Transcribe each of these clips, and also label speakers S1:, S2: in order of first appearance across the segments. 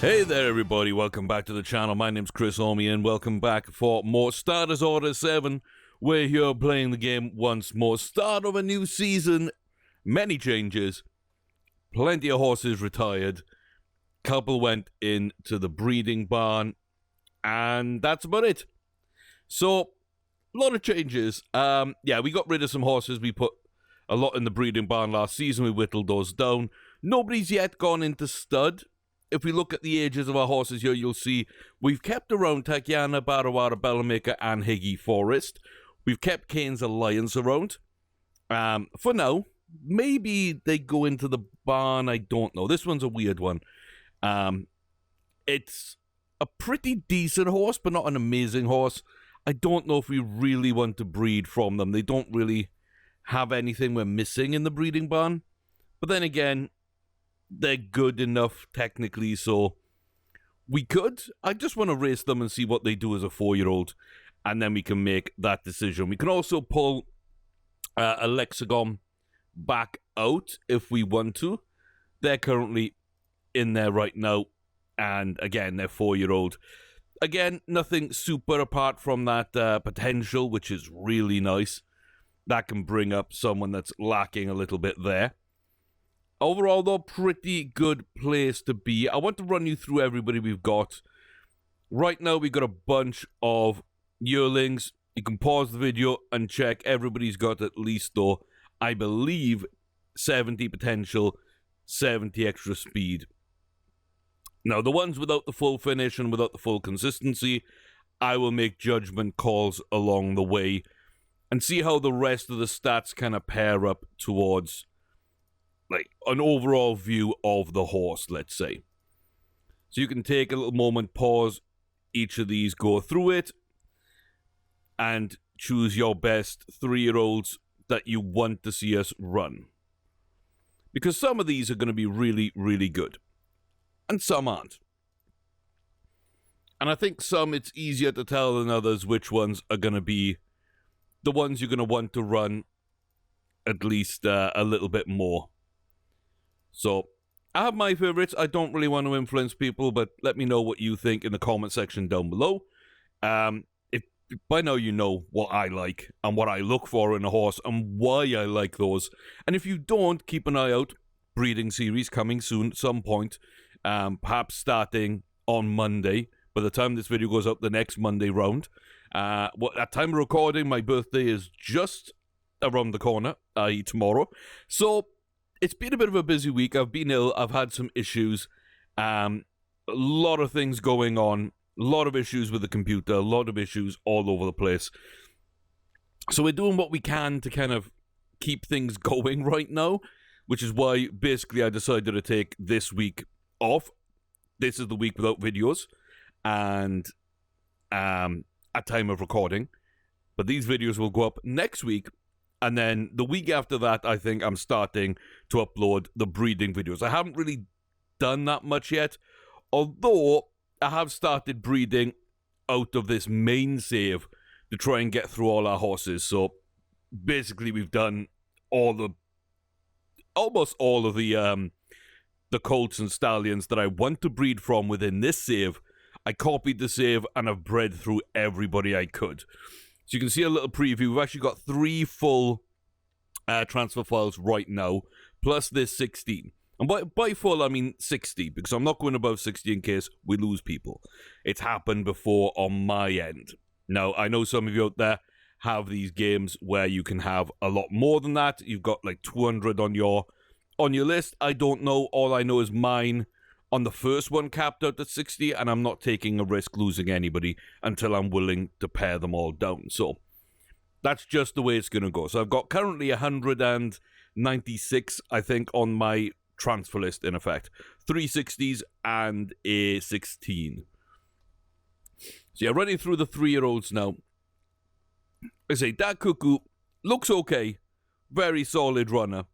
S1: Hey there everybody, welcome back to the channel. My name's Chris Omi and welcome back for more Starters Order 7. We're here playing the game once more. Start of a new season, many changes, plenty of horses retired, couple went into the breeding barn, and that's about it. So, a lot of changes. Yeah, we got rid of some horses. We put a lot in the breeding barn last season. We whittled those down. Nobody's yet gone into stud. If we look at the ages of our horses here, you'll see we've kept around Takiana, Barawara, Bellamaker, and Higgy Forest. We've kept Kane's Alliance around. For now, maybe they go into the barn, I don't know. This one's a weird one. It's a pretty decent horse, but not an amazing horse. I don't know if we really want to breed from them. They don't really have anything we're missing in the breeding barn. But then again, they're good enough technically, so we could. I just want to race them and see what they do as a 4-year-old, and then we can make that decision. We can also pull a Lexicon back out if we want to. They're currently in there right now, and again, they're 4-year-old. Again, nothing super apart from that potential, which is really nice. That can bring up someone that's lacking a little bit there. Overall, though, pretty good place to be. I want to run you through everybody we've got. Right now, we've got a bunch of yearlings. You can pause the video and check. Everybody's got at least, though, I believe, 70 potential, 70 extra speed. Now, the ones without the full finish and without the full consistency, I will make judgment calls along the way and see how the rest of the stats kind of pair up towards like an overall view of the horse, let's say. So you can take a little moment, pause each of these, go through it, and choose your best 3-year-olds that you want to see us run. Because some of these are going to be really, really good. And some aren't. And I think some it's easier to tell than others which ones are going to be the ones you're going to want to run at least a little bit more. So, I have my favorites. I don't really want to influence people, but let me know what you think in the comment section down below. If by now you know what I like and what I look for in a horse and why I like those. And if you don't, keep an eye out. Breeding series coming soon at some point. Perhaps starting on Monday. By the time this video goes up, the next Monday round. At time of recording, my birthday is just around the corner, i.e. tomorrow. So, it's been a bit of a busy week. I've been ill. I've had some issues. A lot of things going on. A lot of issues with the computer. A lot of issues all over the place. So we're doing what we can to kind of keep things going right now, which is why basically I decided to take this week off. This is the week without videos and at time of recording. But these videos will go up next week. And then the week after that, I think I'm starting to upload the breeding videos. I haven't really done that much yet, although I have started breeding out of this main save to try and get through all our horses. So basically, we've done almost all of the colts and stallions that I want to breed from within this save. I copied the save and I've bred through everybody I could. So you can see a little preview. We've actually got 3 full transfer files right now, plus this 16. And by full, I mean 60, because I'm not going above 60 in case we lose people. It's happened before on my end. Now, I know some of you out there have these games where you can have a lot more than that. You've got like 200 on your list. I don't know. All I know is mine on the first one capped out at 60, and I'm not taking a risk losing anybody until I'm willing to pare them all down. So that's just the way it's going to go. So I've got currently 196, I think, on my transfer list, in effect. 360s and a 16. So yeah, running through the 3-year-olds now. I say, that Cuckoo looks okay. Very solid runner.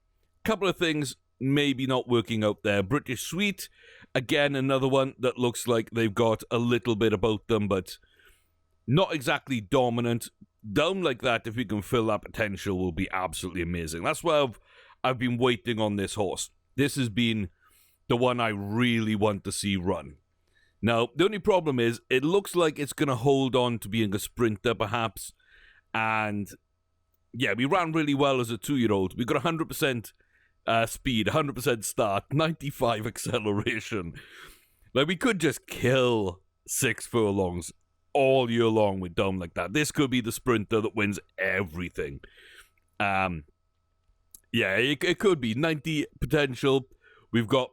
S1: Couple of things maybe not working out there. British Sweet, again, another one that looks like they've got a little bit about them, but not exactly dominant. Down like that, if we can fill that potential, will be absolutely amazing. That's why I've been waiting on this horse. This has been the one I really want to see run. Now, the only problem is it looks like it's going to hold on to being a sprinter, perhaps. And, yeah, we ran really well as a 2-year-old. We got 100% speed, 100% start, 95 acceleration. Like, we could just kill 6 furlongs all year long with Dome like that. This could be the sprinter that wins everything. Yeah, it could be 90 potential. We've got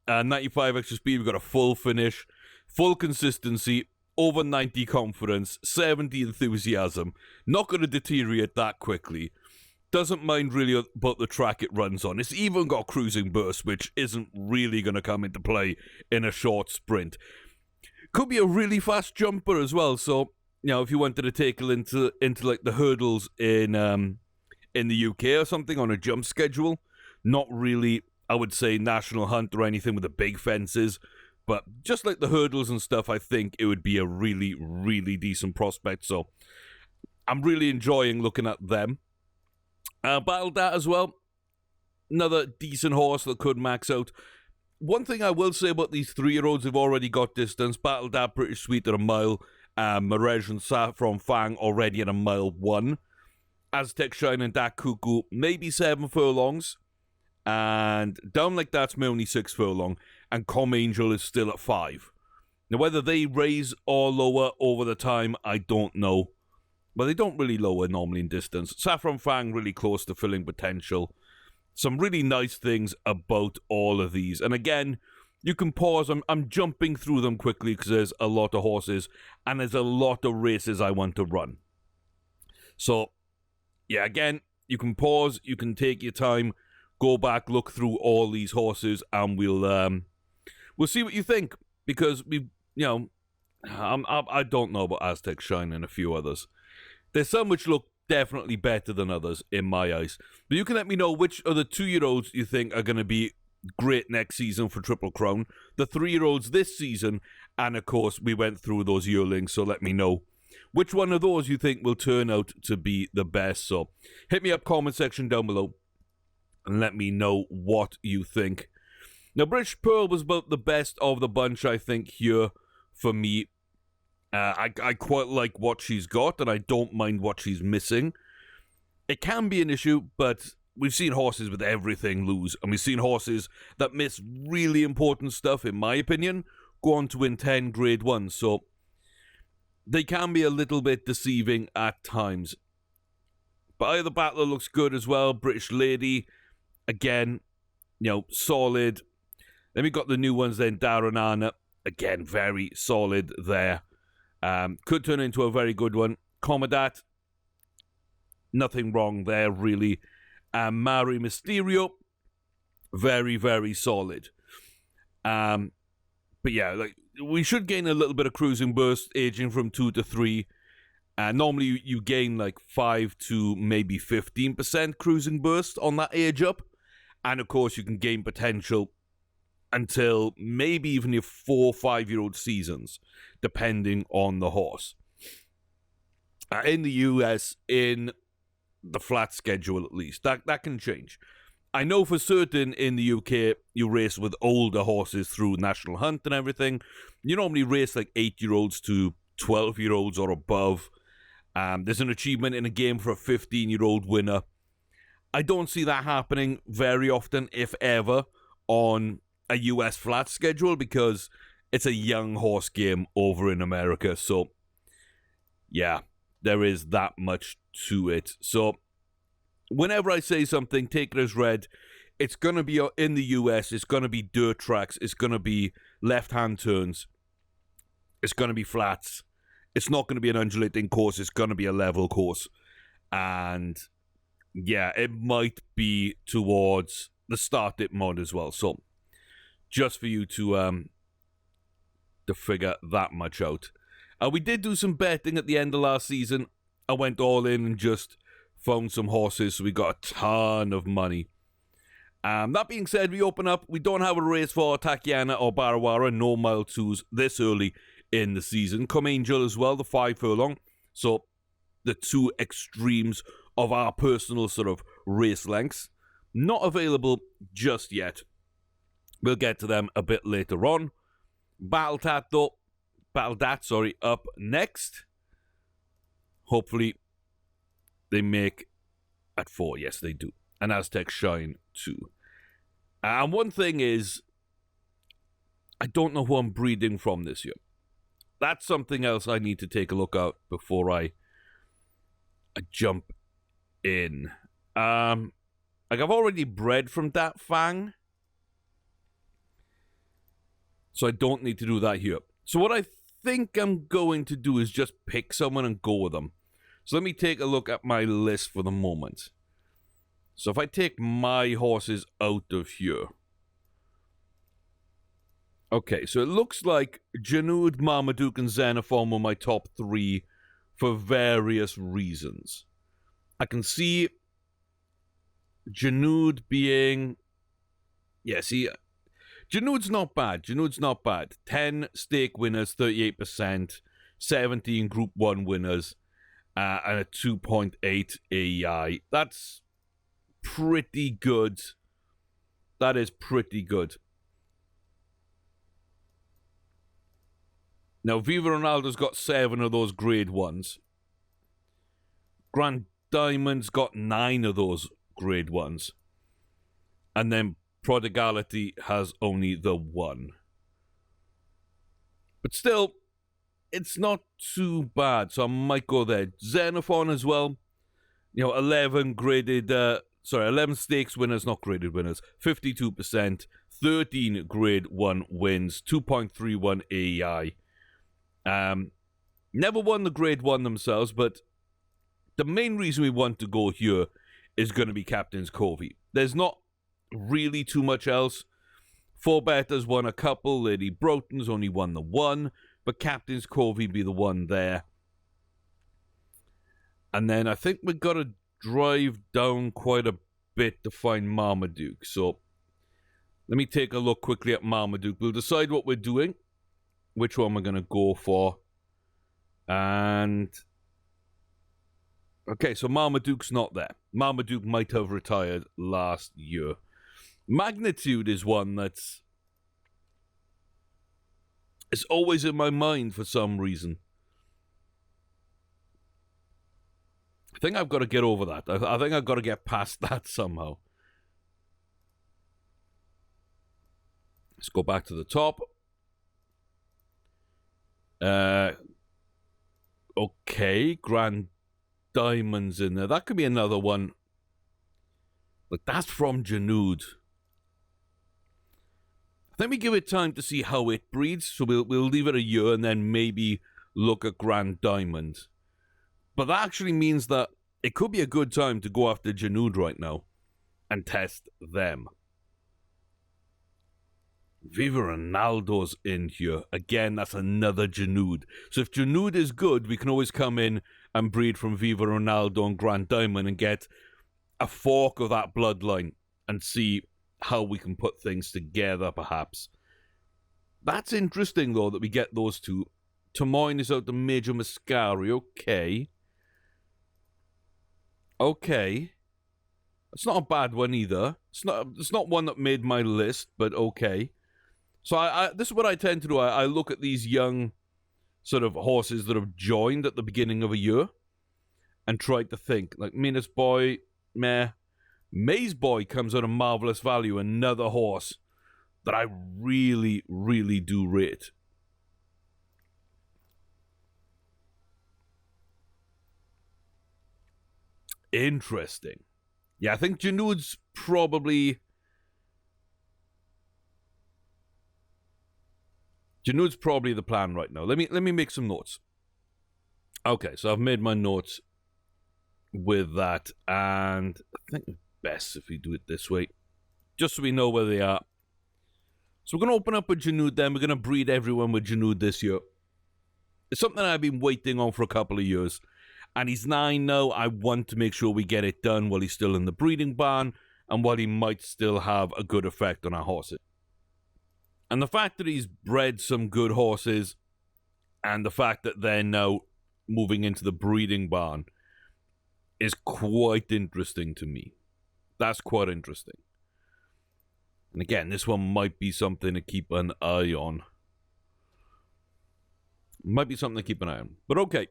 S1: 95 extra speed. We've got a full finish, full consistency, over 90 confidence, 70 enthusiasm. Not going to deteriorate that quickly. Doesn't mind really about the track it runs on. It's even got cruising burst, which isn't really going to come into play in a short sprint. Could be a really fast jumper as well. So, if you wanted to take it into like the hurdles in the UK or something on a jump schedule, not really, I would say, national hunt or anything with the big fences, but just like the hurdles and stuff, I think it would be a really, really decent prospect. So I'm really enjoying looking at them. Battle Dat as well, another decent horse that could max out. One thing I will say about these 3-year-olds who've already got distance, Battle Dat pretty sweet at a mile, Mirage and Saffron Fang already at a mile 1. Aztec Shine and Dak Cuckoo, maybe 7 furlongs. And Down Like That's my only 6 furlong. And Com Angel is still at 5. Now, whether they raise or lower over the time, I don't know. But they don't really lower normally in distance. Saffron Fang really close to filling potential. Some really nice things about all of these. And again, you can pause. I'm jumping through them quickly because there's a lot of horses. And there's a lot of races I want to run. So, yeah, again, you can pause, you can take your time, go back, look through all these horses, and we'll see what you think. Because I don't know about Aztec Shine and a few others. There's some which look definitely better than others in my eyes. But you can let me know which of the 2-year-olds you think are going to be great next season for Triple Crown, the 3-year-olds this season, and of course we went through those yearlings, so let me know which one of those you think will turn out to be the best. So hit me up, comment section down below, and let me know what you think. Now, British Pearl was about the best of the bunch, I think, here for me. I quite like what she's got, and I don't mind what she's missing. It can be an issue, but we've seen horses with everything lose, and we've seen horses that miss really important stuff, in my opinion, go on to win 10 Grade 1s. So they can be a little bit deceiving at times. But Eye of the Battler looks good as well. British Lady, again, solid. Then we got the new ones then, Darren Anna, again, very solid there. Could turn into a very good one. Comodat, nothing wrong there, really. Mari Mysterio, very, very solid. But yeah, we should gain a little bit of cruising burst, aging from 2 to 3. Normally, you gain 5 to maybe 15% cruising burst on that age up. And of course, you can gain potential until maybe even your 4 or 5-year-old seasons, depending on the horse. In the US, in the flat schedule at least, that can change. I know for certain in the UK, you race with older horses through National Hunt and everything. You normally race 8-year-olds to 12-year-olds or above. There's an achievement in a game for a 15-year-old winner. I don't see that happening very often, if ever, on a US flat schedule, because it's a young horse game over in America. So, yeah, there is that much to it. So, whenever I say something, take it as read. It's going to be in the US, it's going to be dirt tracks, it's going to be left-hand turns, it's going to be flats. It's not going to be an undulating course, it's going to be a level course. And, yeah, it might be towards the start dip mod as well. So, just for you to figure that much out. We did do some betting at the end of last season. I went all in and just found some horses, so we got a ton of money. That being said, we open up. We don't have a race for Takiana or Barawara, no mile 2s this early in the season. Com Angel as well, the 5 furlong. So the 2 extremes of our personal sort of race lengths. Not available just yet. We'll get to them a bit later on. Battle Dat, up next. Hopefully, they make at 4. Yes, they do. And Aztec Shine 2. And one thing is, I don't know who I'm breeding from this year. That's something else I need to take a look at before I jump in. Like I've already bred from Dat Fang, so I don't need to do that here. So what I think I'm going to do is just pick someone and go with them. So let me take a look at my list for the moment. So if I take my horses out of here. Okay, so it looks like Janud, Marmaduke, and Xenophon were my top 3 for various reasons. I can see Janud being... Yeah, see, Janud's not bad. 10 stake winners, 38%, 17 Group 1 winners, and a 2.8 AEI. That's pretty good. That is pretty good. Now, Viva Ronaldo's got 7 of those grade 1s. Grand Diamond's got 9 of those grade 1s. And then Prodigality has only the 1. But still, it's not too bad, so I might go there. Xenophon as well. 11 graded... 11 stakes winners, not graded winners. 52%. 13 grade 1 wins. 2.31 AEI. Never won the grade 1 themselves, but the main reason we want to go here is going to be Captain's Covey. There's not really too much else. 4-better's won a couple. Lady Broughton's only won the 1, but Captain's Covey be the one there. And then I think we've got to drive down quite a bit to find Marmaduke. So let me take a look quickly at Marmaduke. We'll decide what we're doing, which one we're going to go for. And okay, so Marmaduke's not there. Marmaduke might have retired last year. Magnitude is one that's... it's always in my mind for some reason. I think I've got to get over that. I think I've got to get past that somehow. Let's go back to the top. Okay, Grand Diamond's in there. That could be another one. But that's from Janud. I think we give it time to see how it breeds. So we'll leave it a year and then maybe look at Grand Diamond. But that actually means that it could be a good time to go after Janud right now and test them. Viva Ronaldo's in here. Again, that's another Janud. So if Janud is good, we can always come in and breed from Viva Ronaldo and Grand Diamond and get a fork of that bloodline and see how we can put things together, perhaps. That's interesting, though, that we get those two. Tomoyne is out to Major Mascari. Okay. Okay. It's not a bad one either. It's not one that made my list, but okay. So this is what I tend to do. I look at these young sort of horses that have joined at the beginning of a year and try to think. Like Minas Boy, meh. Maze Boy comes out of marvelous value. Another horse that I really, really do rate. Interesting. Yeah, I think Janud's probably the plan right now. Let me make some notes. Okay, so I've made my notes with that, and I think it's best if we do it this way, just so we know where they are. So we're going to open up with Janud, then we're going to breed everyone with Janud this year. It's something I've been waiting on for a couple of years, and he's 9 now. I want to make sure we get it done while he's still in the breeding barn, and while he might still have a good effect on our horses. And the fact that he's bred some good horses, and the fact that they're now moving into the breeding barn, is quite interesting to me. That's quite interesting. And again, this one might be something to keep an eye on. Might be something to keep an eye on. But okay,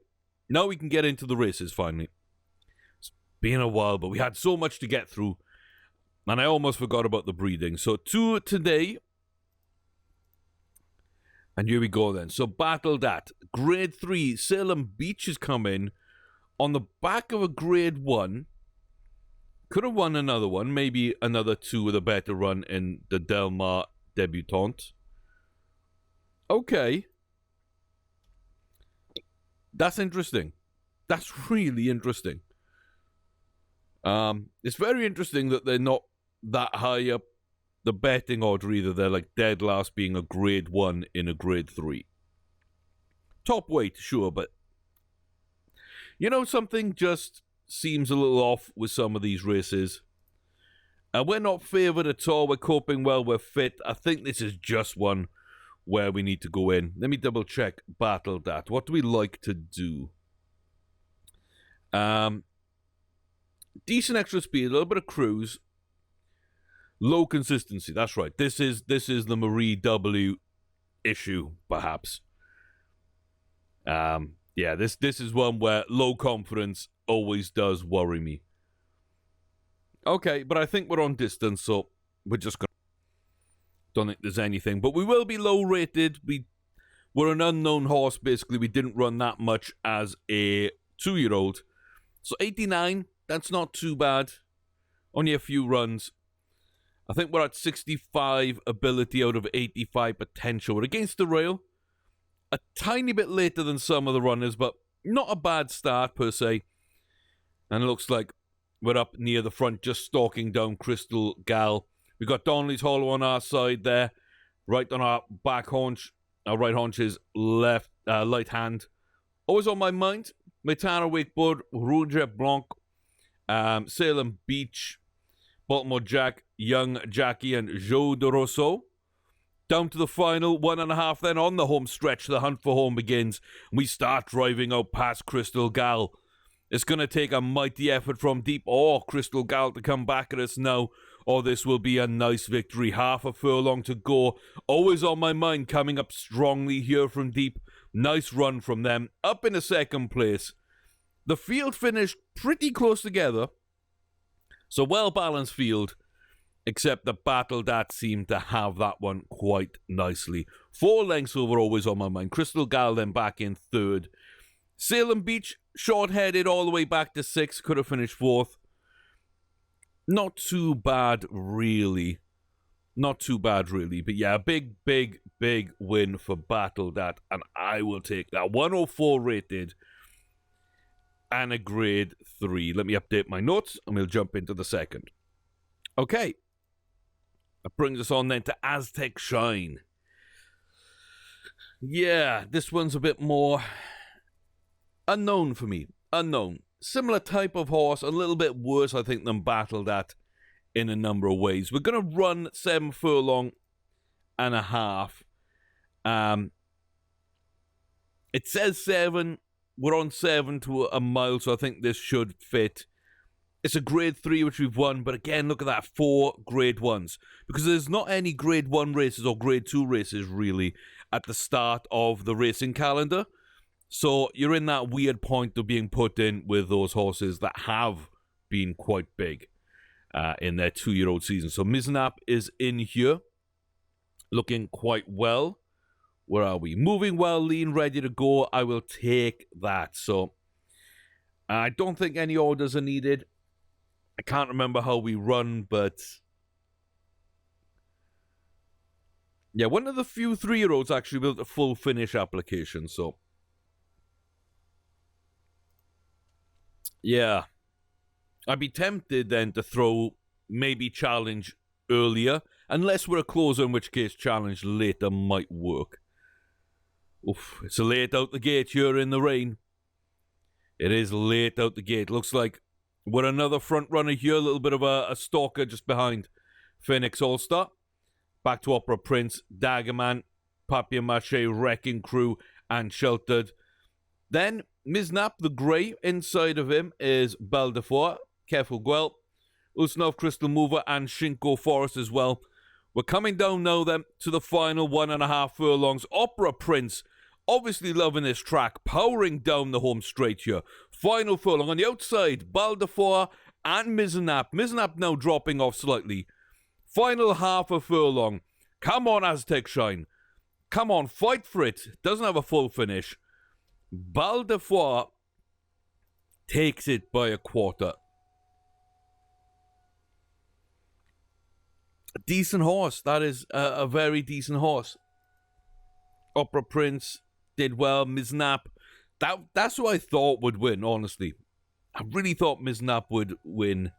S1: now we can get into the races finally. It's been a while, but we had so much to get through, and I almost forgot about the breeding. So 2 today. And here we go then. So battled at Grade 3, Salem Beach is coming on the back of a Grade 1. Could have won another one. Maybe another 2 with a better run in the Del Mar Debutante. Okay. That's interesting. That's really interesting. It's very interesting that they're not that high up the betting order either. They're like dead last, being a Grade 1 in a Grade 3. Top weight, sure, but you know, something just seems a little off with some of these races. And we're not favoured at all. We're coping well. We're fit. I think this is just one where we need to go in. Let me double check battled at. What do we like to do? Decent extra speed, a little bit of cruise. Low consistency. That's right. This is the Marie W issue, perhaps. Yeah, this is one where low confidence always does worry me. Okay, but I think we're on distance, so we're just gonna. Don't think there's anything, but we will be low rated. We're an unknown horse, basically. We didn't run that much as a 2-year-old, so 89. That's not too bad. Only a few runs. I think we're at 65 ability out of 85 potential. We're against the rail. A tiny bit later than some of the runners, but not a bad start per se. And it looks like we're up near the front, just stalking down Crystal Gal. We've got Donnelly's Hollow on our side there. Right on our back haunch. Our right haunch is left, light hand. Always on my mind. Metana Wakeboard, Rouge Blanc, Salem Beach, Baltimore Jack, Young Jackie, and Joe de Rousseau. Down to the final 1.5 then on the home stretch. The hunt for home begins. We start driving out past Crystal Gal. It's going to take a mighty effort from deep or Crystal Gal to come back at us now, or this will be a nice victory. Half a furlong to go. Always on my mind, coming up strongly here from deep. Nice run from them. Up in a second place. The field finished pretty close together. So well-balanced field, except the battle that seemed to have that one quite nicely. 4 lengths over, always on my mind. Crystal Gal then back in 3rd. Salem Beach, short-headed all the way back to 6th. Could have finished 4th. Not too bad, really. Not too bad, really. But yeah, big win for Battle That. And I will take that. 104 rated. And a Grade 3. Let me update my notes, and we'll jump into the second. Okay. That brings us on then to Aztec Shine. Yeah, this one's a bit more unknown for me. Unknown. Similar type of horse, a little bit worse, I think, than Battle That in a number of ways. We're going to run 7 furlong and a half. It says 7. We're on 7 to a mile, so I think this should fit. It's a Grade 3, which we've won, but again, look at that, 4 Grade 1s. Because there's not any Grade 1 races or Grade 2 races, really, at the start of the racing calendar. So you're in that weird point of being put in with those horses that have been quite big in their 2-year-old season. So Miznap is in here, looking quite well. Where are we? Moving well, lean, ready to go. I will take that. So I don't think any orders are needed. I can't remember how we run, but yeah, one of the few 3-year-olds actually built a full finish application. So yeah, I'd be tempted then to throw maybe challenge earlier, unless we're a closer, in which case challenge later might work. Oof, it's late out the gate here in the rain. It is late out the gate. Looks like we're another front runner here. A little bit of a stalker just behind Phoenix All-Star. Back to Opera Prince, Daggerman, Papier-Mâché, Wrecking Crew, and Sheltered. Then Miznap, the grey. Inside of him is Beldefour, Careful Guel, Usnov, Crystal Mover, and Shinko Forest as well. We're coming down now then to the final 1.5 furlongs. Opera Prince Obviously loving this track, powering down the home straight here. Final furlong on the outside, Baldafour and Mizzenap. Mizzenap now dropping off slightly. Final half of furlong. Come on, Aztec Shine. Come on, fight for it. Doesn't have a full finish. Baldafour takes it by a quarter. A decent horse. That is a very decent horse. Opera Prince did well. Mizzenap. That's who I thought would win, honestly. I really thought Mizzenap would win.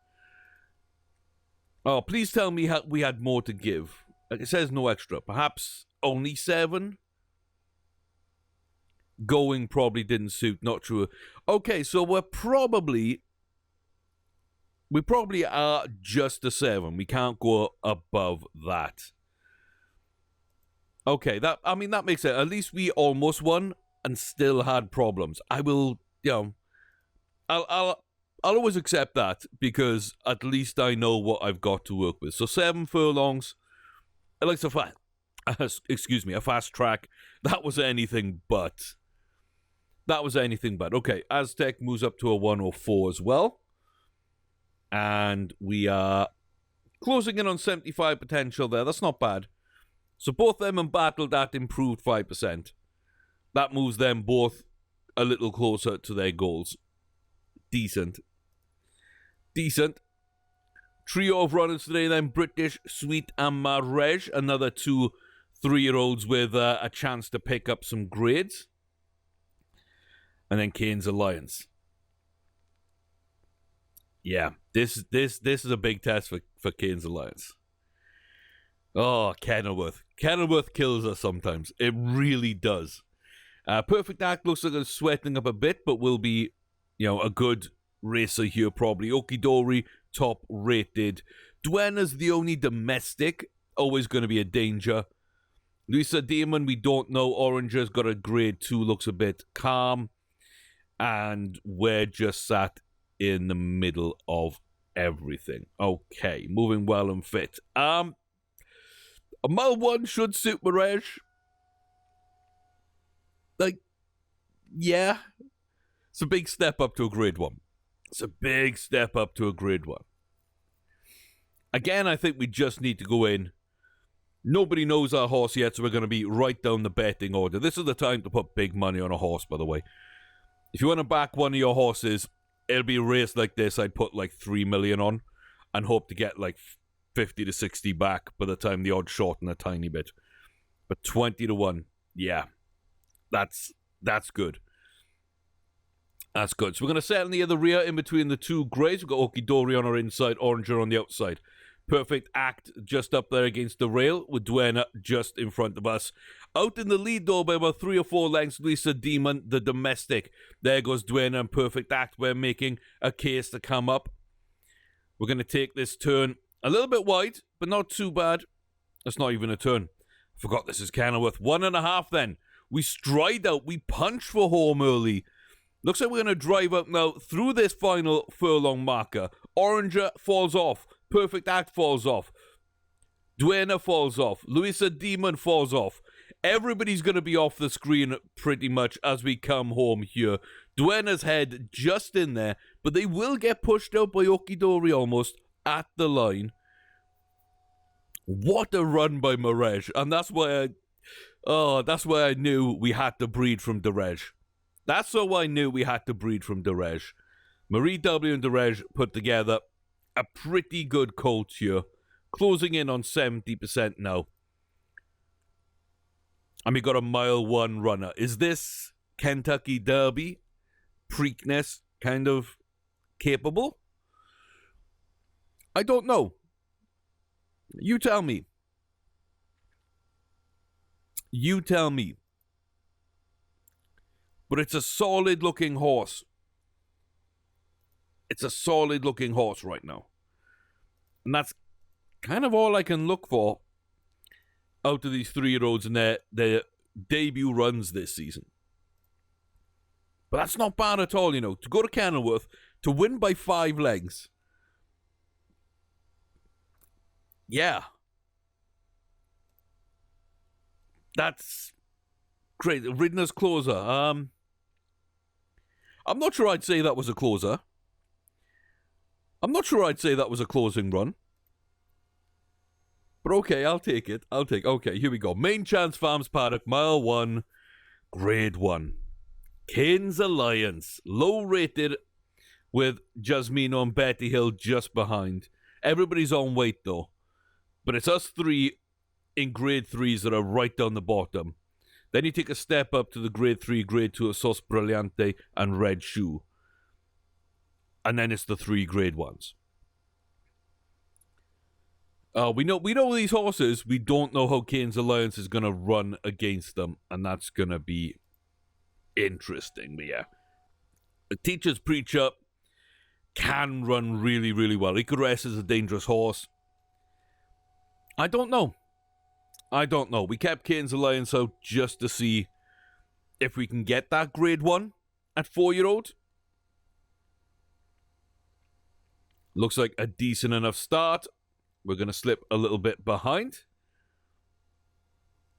S1: Oh, please tell me we had more to give. It says no extra. Perhaps only 7? Going probably didn't suit. Not true. Okay, so we probably are just a 7. We can't go above that. Okay, that makes it. At least we almost won and still had problems. I'll always accept that because at least I know what I've got to work with. So 7 furlongs. Like a fast track. That was anything but. Okay, Aztec moves up to a 104 as well. And we are closing in on 75 potential there. That's not bad. So both them and Battled at improved 5%. That moves them both a little closer to their goals. Decent. Trio of runners today then. British, Sweet and Marej. Another 2 3-year-olds with a chance to pick up some grades. And then Kane's Alliance. Yeah, this is a big test for Kane's Alliance. Oh, Kenilworth. Kenilworth kills us sometimes. It really does. Perfect Act looks like it's sweating up a bit, but will be, a good racer here probably. Okidori, top rated. Duena's the only domestic. Always going to be a danger. Luisa Demon, we don't know. Oranger's got a grade 2, looks a bit calm. And we're just sat in the middle of everything. Okay, moving well and fit. A mile 1 should suit Marej. Yeah. It's a big step up to a grade 1. Again, I think we just need to go in. Nobody knows our horse yet, so we're going to be right down the betting order. This is the time to put big money on a horse, by the way. If you want to back one of your horses, it'll be a race like this. I'd put 3 million on and hope to get 50 to 60 back by the time the odds shorten a tiny bit. But 20 to 1, yeah, that's good. That's good. So we're going to set in the other rear in between the 2 greys. We've got Okidori on our inside, Oranger on the outside. Perfect Act just up there against the rail with Duena just in front of us. Out in the lead though by about 3 or 4 lengths, Luisa Demon, the domestic. There goes Duena and Perfect Act. We're making a case to come up. We're going to take this turn a little bit wide, but not too bad. That's not even a turn. I forgot this is Kenilworth. 1.5 then. We stride out. We punch for home early. Looks like we're going to drive up now through this final furlong marker. Oranger falls off. Perfect Act falls off. Duena falls off. Luisa Demon falls off. Everybody's going to be off the screen pretty much as we come home here. Duena's head just in there, but they will get pushed out by Okidori almost at the line. What a run by Marej. And that's why I knew we had to breed from Derej. That's how I knew we had to breed from Derej. Marie W and Derej put together a pretty good colt here. Closing in on 70% now. And we got a mile 1 runner. Is this Kentucky Derby Preakness kind of capable? I don't know. You tell me. But it's a solid looking horse. It's a solid looking horse right now. And that's kind of all I can look for out of these 3-year-olds in their debut runs this season. But that's not bad at all, To go to Kenilworth, to win by 5 lengths. Yeah. That's Great. Ridner's closer. I'm not sure I'd say that was a closer. I'm not sure I'd say that was a closing run. But okay, I'll take it. Okay, here we go. Main Chance Farms Paddock, mile 1, grade 1. Kane's Alliance, low rated with Jasmino and Betty Hill just behind. Everybody's on weight though. But it's us three in grade 3s that are right down the bottom. Then you take a step up to the grade 3, grade 2 of Sos Brillante and Red Shoe. And then it's the 3 grade 1s. We know these horses. We don't know how Kane's Alliance is going to run against them. And that's going to be interesting. But yeah. The Teacher's Preacher can run really, really well. Icarus is a dangerous horse. I don't know. We kept Kane's Alliance out just to see if we can get that grade 1 at 4-year-old. Looks like a decent enough start. We're going to slip a little bit behind.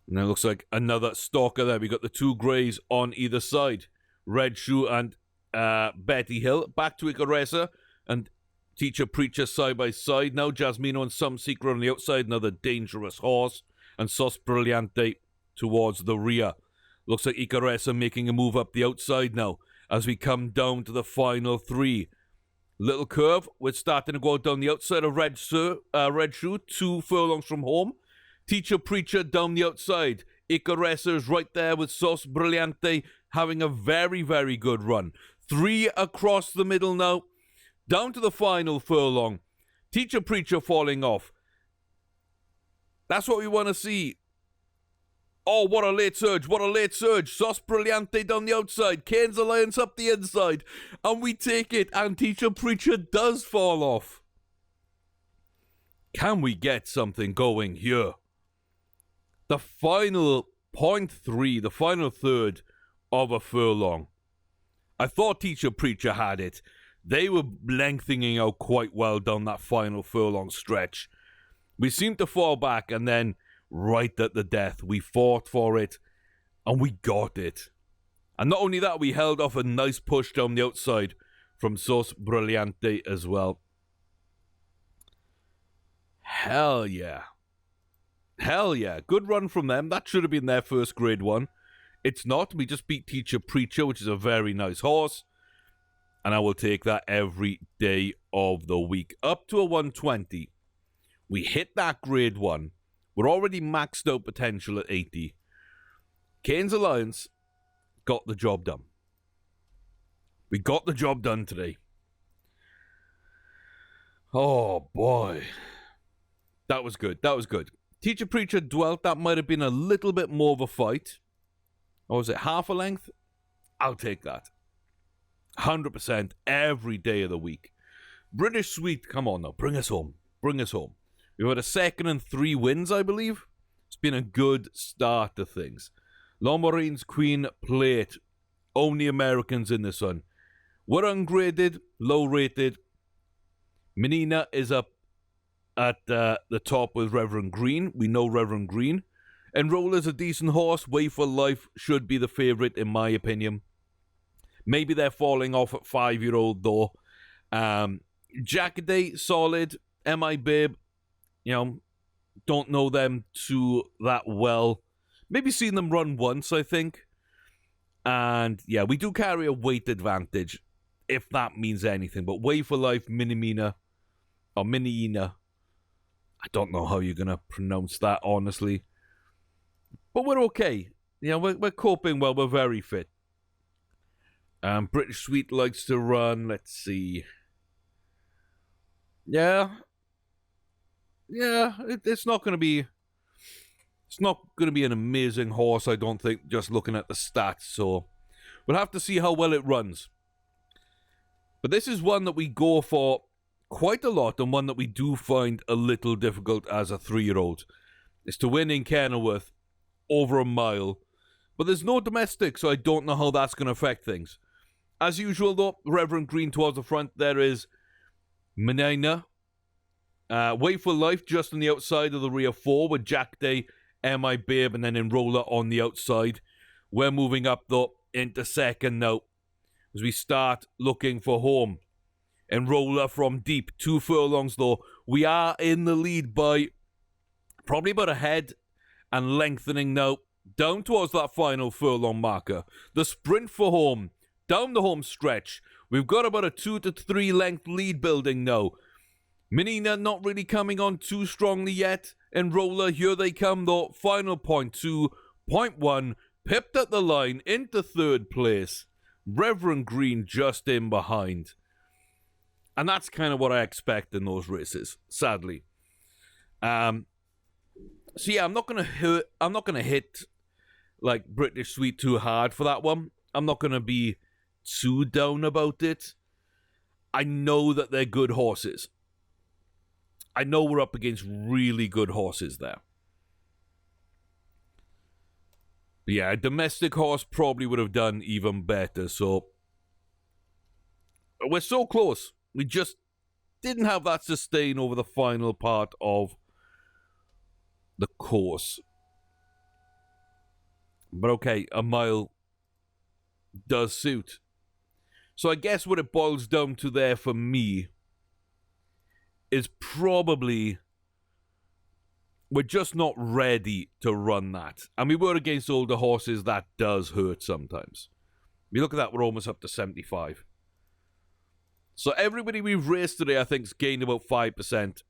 S1: And it looks like another stalker there. We got the 2 greys on either side. Red Shoe and Betty Hill. Back to Icaresa and Teacher Preacher side by side. Now Jasmino and Some Secret on the outside. Another dangerous horse. And Sos Brillante towards the rear. Looks like Icaresa making a move up the outside now. As we come down to the final 3. Little curve. We're starting to go down the outside of Red Shoe. 2 furlongs from home. Teacher Preacher down the outside. Icaresa is right there with Sos Brillante having a very, very good run. 3 across the middle now. Down to the final furlong. Teacher Preacher falling off. That's what we want to see. Oh, what a late surge. Sos Brillante down the outside. Kane's Alliance up the inside. And we take it. And Teacher Preacher does fall off. Can we get something going here? The final 0.3, the final third of a furlong. I thought Teacher Preacher had it. They were lengthening out quite well down that final furlong stretch. We seemed to fall back, and then right at the death, we fought for it, and we got it. And not only that, we held off a nice push down the outside from Sos Brillante as well. Hell yeah. Good run from them. That should have been their first grade 1. It's not. We just beat Teacher Preacher, which is a very nice horse. And I will take that every day of the week. Up to a 120. We hit that grade 1. We're already maxed out potential at 80. Kane's Alliance got the job done. We got the job done today. Oh, boy. That was good. Teacher Preacher dwelt. That might have been a little bit more of a fight. Or was it half a length? I'll take that. 100% every day of the week. British Sweet, come on now. Bring us home. We've had a 2nd and 3 wins, I believe. It's been a good start to things. Lomarine's Queen Plate. Only Americans in this one. We're ungraded, low rated. Menina is up at the top with Reverend Green. We know Reverend Green. Enroller's a decent horse. Way for Life should be the favourite, in my opinion. Maybe they're falling off at 5-year-old, though. Jackaday, solid. M.I. Babe, don't know them too that well. Maybe seen them run once, I think. And, yeah, we do carry a weight advantage, if that means anything. But Way for Life, Minimina, or Miniina. I don't know how you're going to pronounce that, honestly. But we're okay. We're coping well. We're very fit. British Sweet likes to run. Let's see. Yeah, it's not going to be... It's not going to be an amazing horse, I don't think, just looking at the stats. So we'll have to see how well it runs. But this is one that we go for quite a lot, and one that we do find a little difficult as a 3-year-old. It's to win in Kenilworth over a mile. But there's no domestic, so I don't know how that's going to affect things. As usual, though, Reverend Green towards the front. There is Menina. Way for Life just on the outside of the rear 4 with Jack Day, M.I. Babe, and then Enroller on the outside. We're moving up, though, into second now as we start looking for home. And Roller from deep, 2 furlongs, though. We are in the lead by probably about a head and lengthening now down towards that final furlong marker. The sprint for home, down the home stretch. We've got about a 2 to 3 length lead building now. Menina not really coming on too strongly yet. And Roller, here they come though. Final point 2, point 1. Pipped at the line into third place. Reverend Green just in behind. And that's kind of what I expect in those races, sadly. So yeah, I'm not gonna hit like British Sweet too hard for that one. I'm not gonna be too down about it. I know that they're good horses. I know we're up against really good horses there. But yeah, a domestic horse probably would have done even better. So we're so close. We just didn't have that sustain over the final part of the course. But okay, a mile does suit. So I guess what it boils down to there for me is probably we're just not ready to run that. And we were against older horses. That does hurt sometimes. If you look at that, we're almost up to 75. So everybody we've raced today, I think, has gained about 5%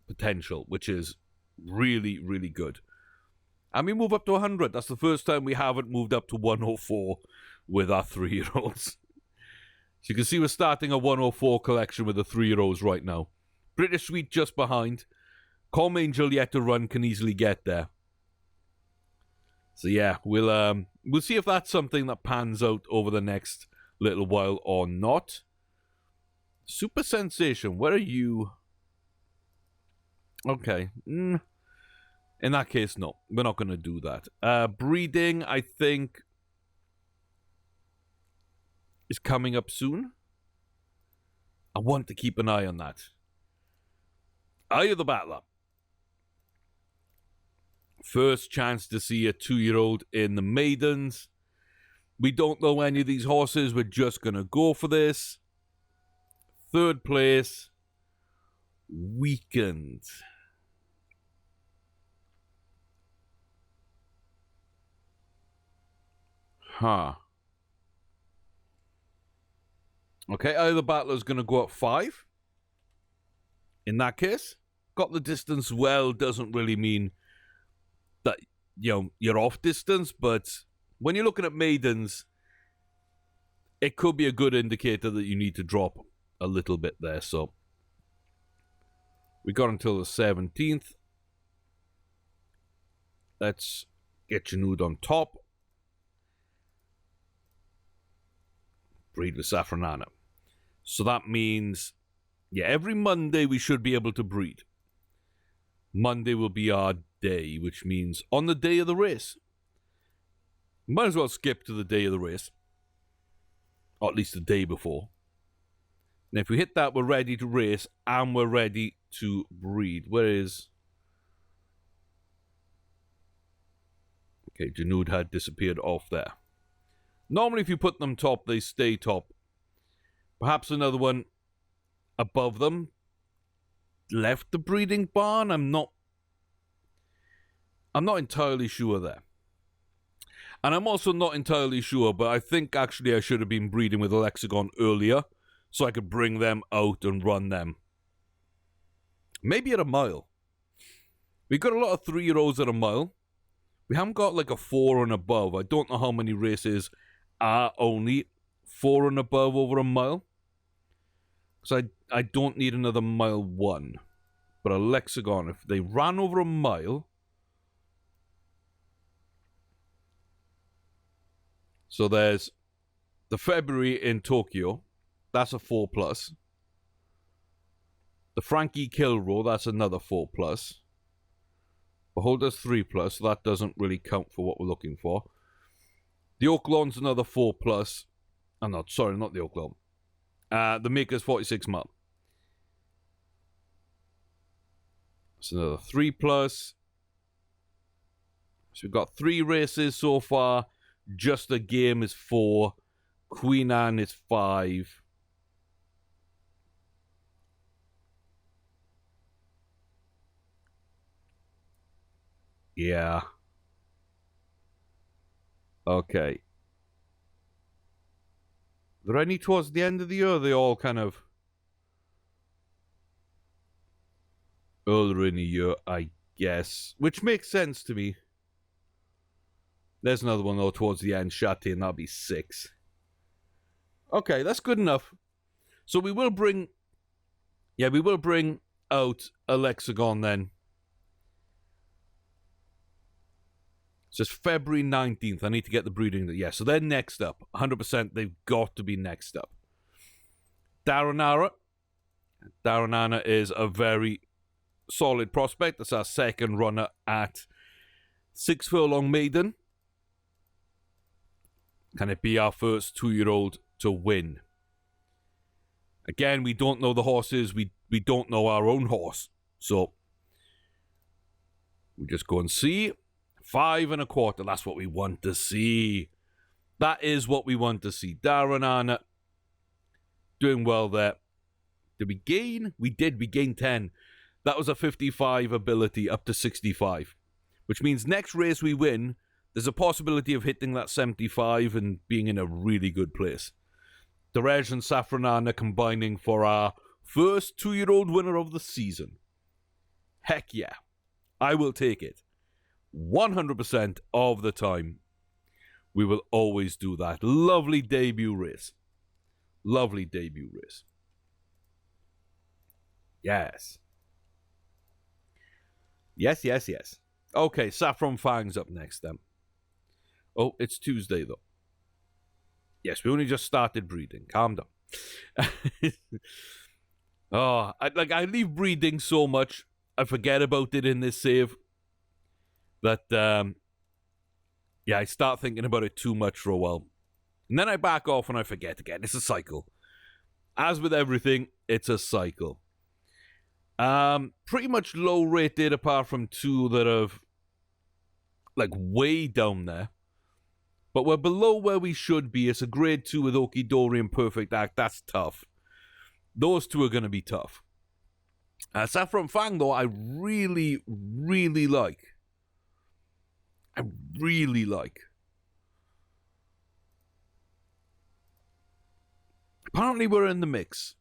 S1: potential, which is really, really good. And we move up to 100. That's the first time we haven't moved up to 104 with our 3-year-olds. So you can see we're starting a 104 collection with the 3-year-olds right now. British Sweet just behind. Calm Angel yet to run, can easily get there. So yeah, we'll see if that's something that pans out over the next little while or not. Super Sensation, where are you? Okay. In that case, no. We're not going to do that. Breeding, I think, is coming up soon. I want to keep an eye on that. Eye of the Battler. First chance to see a 2-year-old in the maidens. We don't know any of these horses. We're just going to go for this. Third place. Weekend. Huh. Okay, either battler's going to go up 5. In that case, got the distance well doesn't really mean that, you know, you're off distance, but when you're looking at maidens, it could be a good indicator that you need to drop a little bit there. So we got until the 17th. Let's get Janud on top. Breed with Safranana. So that means, yeah, every Monday we should be able to breed. Monday will be our day, which means on the day of the race. Might as well skip to the day of the race. Or at least the day before. And if we hit that, we're ready to race and we're ready to breed. Where is... Okay, Janud had disappeared off there. Normally, if you put them top, they stay top. Perhaps another one above them left the breeding barn. I'm not entirely sure there. And I'm also not entirely sure, but I think actually I should have been breeding with a Lexicon earlier so I could bring them out and run them. Maybe at a mile. We've got a lot of 3-year-olds at a mile. We haven't got like a 4 and above. I don't know how many races are only 4 and above over a mile. So I don't need another mile 1. But a Lexicon, if they ran over a mile... So there's the February in Tokyo. That's a 4+. The Frankie Kilroe, that's another 4+. Beholder's 3+, so that doesn't really count for what we're looking for. The Oaklawn's another 4+. I'm not, sorry, not the Oaklawn. The Maker's 46 mile. It's another 3+. So we've got 3 races so far. Just the game is 4. Queen Anne is 5. Yeah. Okay. Are there any towards the end of the year? They all kind of earlier in the year, I guess. Which makes sense to me. There's another one, though, towards the end. Shati, and that'll be 6. Okay, that's good enough. So we will bring... Yeah, we will bring out a Lexicon then. So it's February 19th. I need to get the breeding... Yeah, so they're next up. 100% they've got to be next up. Daranara. Daranara is a very solid prospect. That's our second runner at 6 Furlong Maiden. Can it be our first 2-year-old to win? Again, we don't know the horses. We don't know our own horse. So we just go and see. 5 1/4. That's what we want to see. That is what we want to see. Daranana doing well there. Did we gain? We did. We gained 10. That was a 55 ability up to 65. Which means next race we win, there's a possibility of hitting that 75 and being in a really good place. Derej and Safranana combining for our first 2-year-old winner of the season. Heck yeah. I will take it. 100% of the time. We will always do that. Lovely debut race. Lovely debut race. Yes. Yes, yes, yes. Okay, Saffron Fang's up next then. Oh, it's Tuesday though. Yes, we only just started breeding. Calm down. Oh, I leave breeding so much. I forget about it in this save. That, yeah, I start thinking about it too much for a while. And then I back off and I forget again. It's a cycle. As with everything, it's a cycle. Pretty much low rated apart from 2 that have, like, way down there. But we're below where we should be. It's a grade 2 with Okidori and Perfect Act. That's tough. Those 2 are going to be tough. Saffron Fang, though, I really, really like. I really like. Apparently we're in the mix.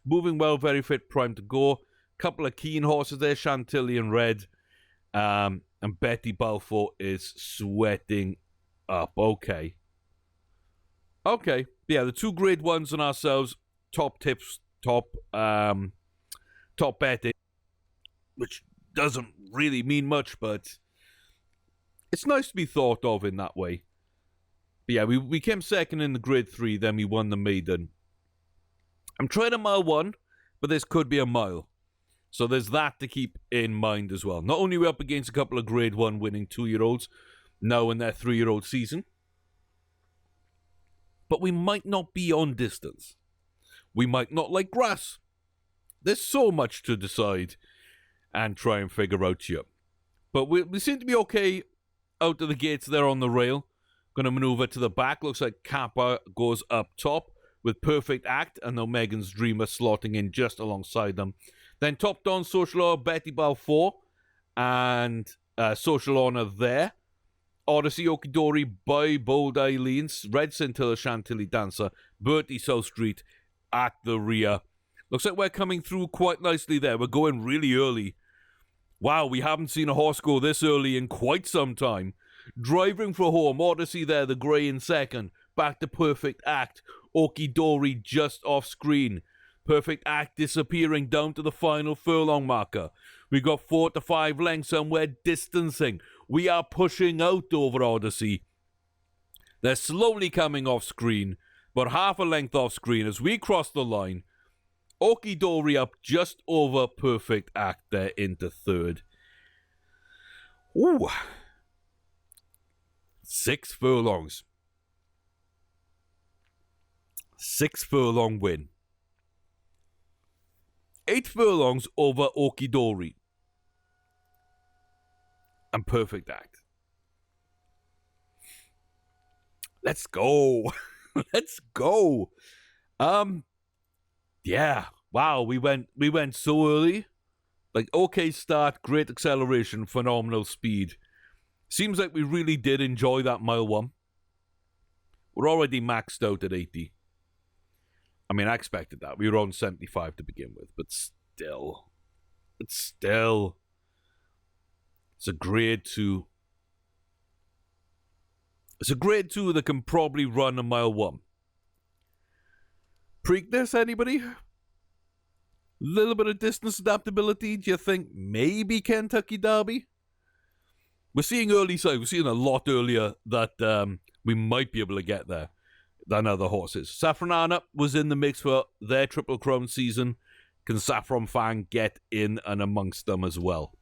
S1: Moving well, very fit, primed to go. Couple of keen horses there, Chantilly and Red. And Betty Balfour is sweating up. Okay. Yeah, the 2 grade 1s on ourselves. Top tips, top betting. Which doesn't really mean much, but it's nice to be thought of in that way. But yeah, we came second in the grade 3, then we won the maiden. I'm trying a mile 1, but this could be a mile. So there's that to keep in mind as well. Not only are we up against a couple of grade 1 winning 2-year-olds, now in their 3-year-old season, but we might not be on distance. We might not like grass. There's so much to decide and try and figure out here. But we seem to be okay out of the gates there on the rail. Going to maneuver to the back. Looks like Kappa goes up top with Perfect Act, and now Megan's Dreamer slotting in just alongside them. Then Top Don, Social Honor, Betty Balfour, and Social Honor there. Odyssey, Okidori, by Bold Eileen's, Red Scintilla, Chantilly Dancer, Bertie South Street at the rear. Looks like we're coming through quite nicely there. We're going really early. Wow, we haven't seen a horse go this early in quite some time. Driving for home, Odyssey there, the grey in second. Back to Perfect Act. Okidori just off screen. Perfect Act disappearing down to the final furlong marker. We got 4 to 5 lengths and we're distancing. We are pushing out over Odyssey. They're slowly coming off screen, but half a length off screen as we cross the line. Okidori up just over Perfect Act there into third. Ooh. 6 furlongs. 6 furlong win. 8 furlongs over Okidori. and Perfect Act. Let's go. Let's go. Yeah. Wow, we went so early. Like, okay start, great acceleration, phenomenal speed. Seems like we really did enjoy that mile one. We're already maxed out at 80. I mean, I expected that. We were on 75 to begin with, but still. It's a grade 2. It's a grade 2 that can probably run a mile 1. Preakness, anybody? Little bit of distance adaptability. Do you think maybe Kentucky Derby? We're seeing early signs. We're seeing a lot earlier that we might be able to get there than other horses. Saffronana was in the mix for their Triple Crown season. Can Saffron Fang get in and amongst them as well?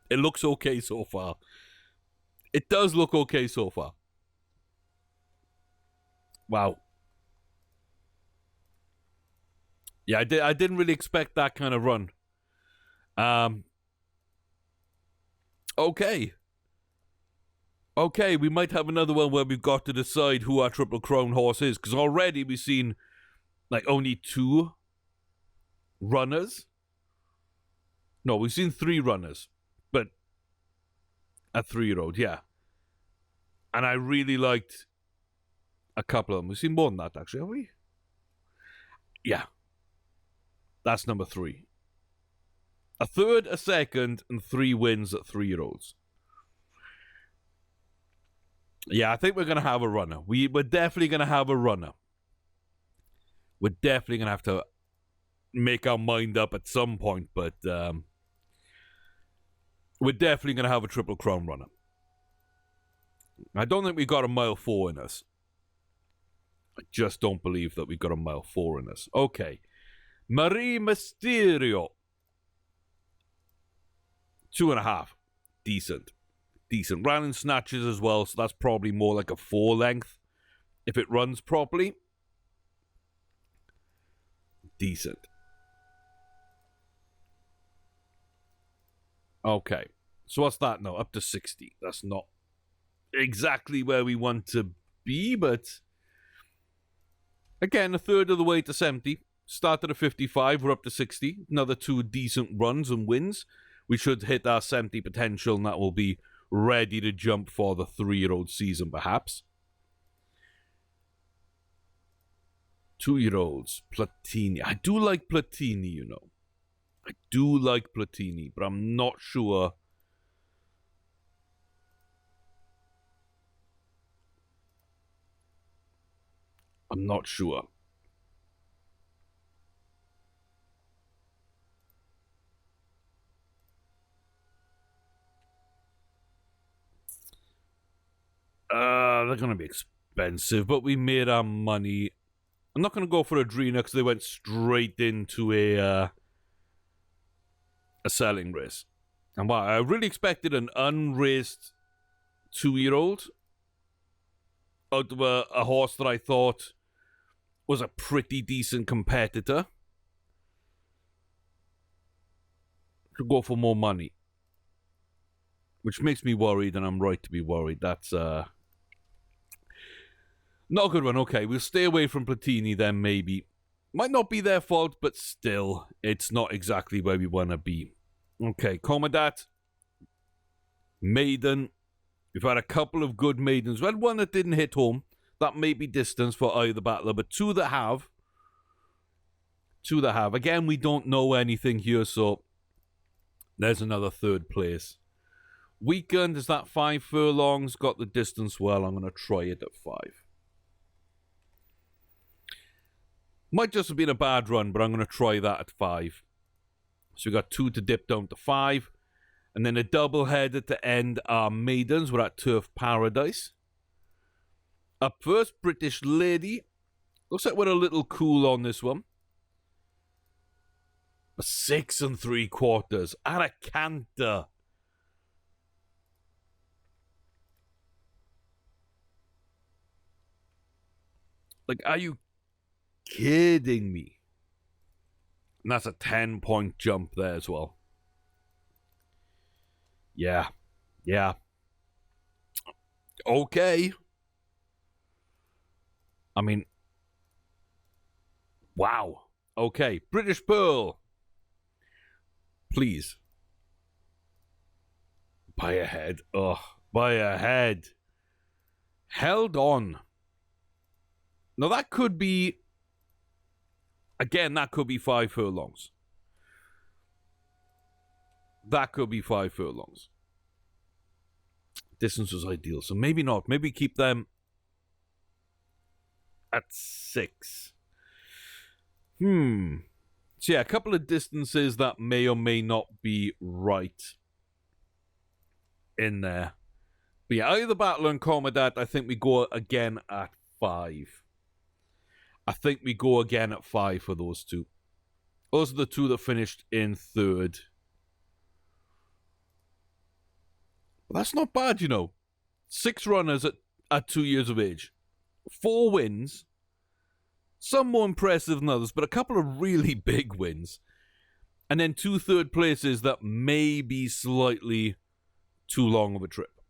S1: It looks okay so far. It does look okay so far. Wow. Yeah, I didn't really expect that kind of run. Okay. Okay, we might have another one where we've got to decide who our Triple Crown horse is, because already we've seen like only 2 runners. No, we've seen 3 runners, but a 3-year-old, yeah. And I really liked a couple of them. We've seen more than that, actually, have we? Yeah. That's number 3. A third, a second, and 3 wins at 3-year-olds. Yeah, I think we're going to have a runner. We're definitely going to have a runner. We're definitely going to have to make our mind up at some point, but we're definitely going to have a Triple Crown runner. I don't think we've got a mile 4 in us. I just don't believe that we've got a mile 4 in us. Okay. Marie Mysterio. 2.5. Decent. Ran in snatches as well, so that's probably more like a 4 length if it runs properly. Decent. Okay. So what's that now? Up to 60. That's not exactly where we want to be, but again, a third of the way to 70. Started at 55, we're up to 60. Another 2 decent runs and wins. We should hit our 70 potential, and that will be ready to jump for the 3-year-old season, perhaps. 2-year-olds, Platini. I do like Platini, you know. I do like Platini, but I'm not sure. I'm not sure. They're going to be expensive, but we made our money. I'm not going to go for Adrena because they went straight into a selling race. And wow, I really expected an unraced 2-year-old out of a horse that I thought was a pretty decent competitor to go for more money. Which makes me worried, and I'm right to be worried. That's not a good one. Okay, we'll stay away from Platini then, maybe. Might not be their fault, but still, it's not exactly where we want to be. Okay, Comodat. Maiden. We've had a couple of good maidens. We had one that didn't hit home. That may be distance for either battler, but 2 that have. 2 that have. Again, we don't know anything here, so there's another 3rd place. Weekend, is that 5 furlongs? Got the distance well. I'm going to try it at 5. Might just have been a bad run, but I'm going to try that at 5. So we got 2 to dip down to 5. And then a double-header to end our maidens. We're at Turf Paradise. Up first, British Lady. Looks like we're a little cool on this one. A 6 3/4. And a canter. Like, are you kidding me? And that's a 10-point jump there as well. Yeah. Yeah. Okay. I mean, wow. Okay. British Pearl. Please. Buy ahead. Ugh. Buy ahead. Held on. Now that could be, again, that could be 5 furlongs. That could be 5 furlongs. Distance was ideal, so maybe not. Maybe keep them at 6. So yeah, a couple of distances that may or may not be right in there. But yeah, either Battle and Commandant, I think we go again at 5. I think we go again at 5 for those two. Those are the two that finished in 3rd. But that's not bad, you know. 6 runners at 2 years of age. 4 wins. Some more impressive than others, but a couple of really big wins. And then 2 third places that may be slightly too long of a trip.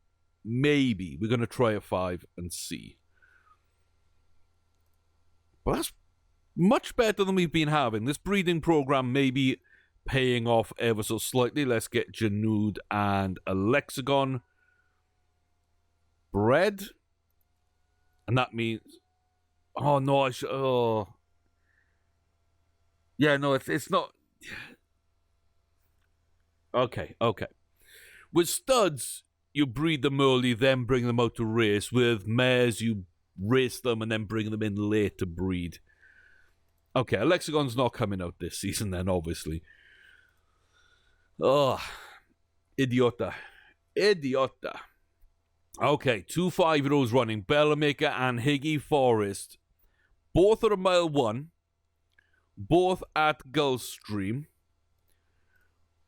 S1: Maybe. We're going to try a 5 and see. But that's much better than we've been having. This breeding program may be paying off ever so slightly. Let's get Janud and a Lexicon bred. And that means... Oh, no, oh. Yeah, no, it's not... Okay. With studs, you breed them early, then bring them out to race. With mares, you race them and then bring them in late to breed. Okay, a Lexicon's not coming out this season then, obviously. Oh, idiota. Okay, 2 5-year-olds running, Bellamaker and Higgy Forest. Both are a mile 1. Both at Gulfstream.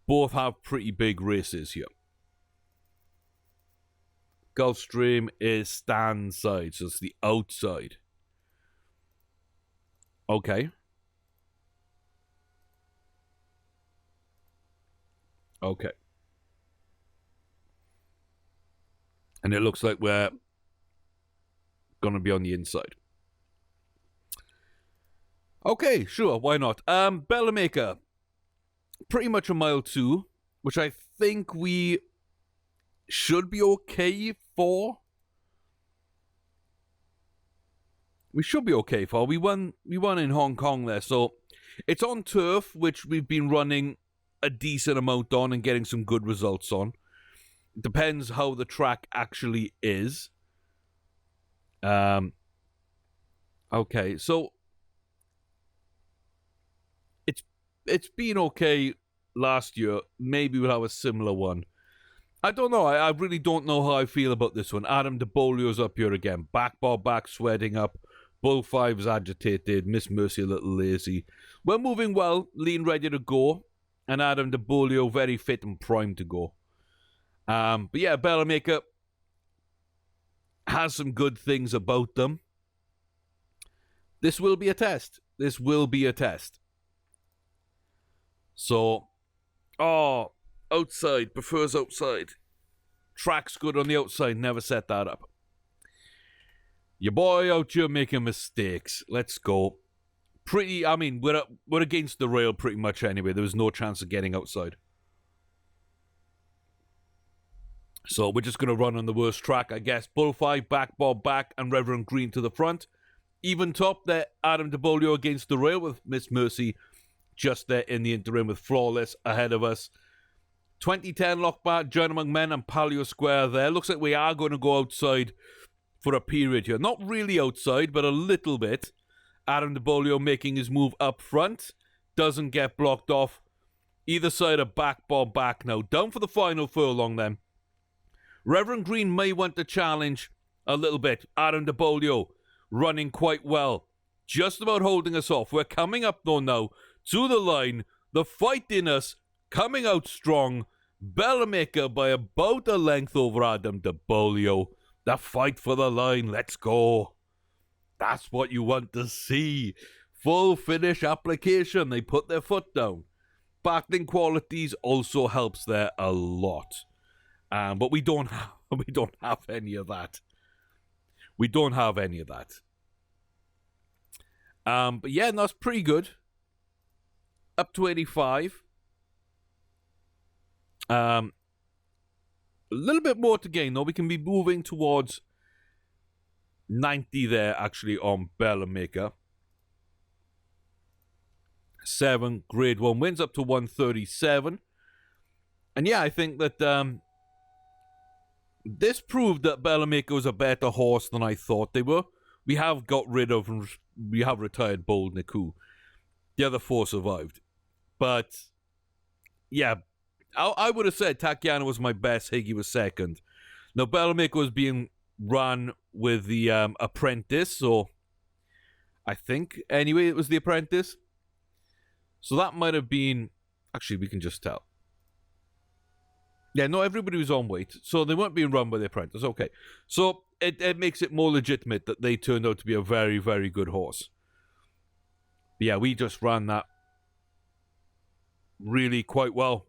S1: Both have pretty big races here. Gulfstream is stand side, so it's the outside. Okay. And it looks like we're going to be on the inside. Okay, sure, why not? Bellamaker, pretty much a mile 2, which I think we should be okay for. We should be okay for. We won in Hong Kong there, so it's on turf, which we've been running a decent amount on and getting some good results on. It depends how the track actually is. Okay, so it's been okay last year. Maybe we'll have a similar one. I don't know. I really don't know how I feel about this one. Adam DeBolio's up here again. Backball back, sweating up. Bull 5's agitated. Miss Mercy a little lazy. We're moving well. Lean ready to go. And Adam DeBolio very fit and primed to go. But yeah, Bellamaker has some good things about them. This will be a test. So, outside, prefers outside. Track's good on the outside, never set that up. Your boy out here making mistakes. Let's go. We're against the rail pretty much anyway. There was no chance of getting outside. So we're just going to run on the worst track, I guess. Bull 5, Backball back, and Reverend Green to the front. Even top there, Adam DeBolio against the rail with Miss Mercy just there in the interim with Flawless ahead of us. 2010 Lockbar, Join Among Men and Palio Square there. Looks like we are going to go outside for a period here. Not really outside, but a little bit. Adam DeBolio making his move up front. Doesn't get blocked off. Either side of Backball back now. Down for the final furlong then. Reverend Green may want to challenge a little bit. Adam DeBolio running quite well. Just about holding us off. We're coming up though now to the line. The fight in us coming out strong. Bellamaker by about a length over Adam DeBolio. The fight for the line. Let's go. That's what you want to see. Full finish application. They put their foot down. Battling qualities also helps there a lot. But we don't have any of that. We don't have any of that. But yeah, that's pretty good. Up to 85. A little bit more to gain, though. We can be moving towards 90 there, actually, on Bellamaker. 7 grade 1 wins, up to 137. And yeah, I think that this proved that Bellamaker was a better horse than I thought they were. We have got rid of, we have retired Bold Niku. The other 4 survived. But yeah, I would have said Tachyana was my best, Higgy was second. Now, Bellamaker was being run with the apprentice, so I think, anyway, it was the apprentice. So that might have been... Actually, we can just tell. Yeah, no, everybody was on weight, so they weren't being run by the apprentice. Okay, so it makes it more legitimate that they turned out to be a very, very good horse. But yeah, we just ran that really quite well.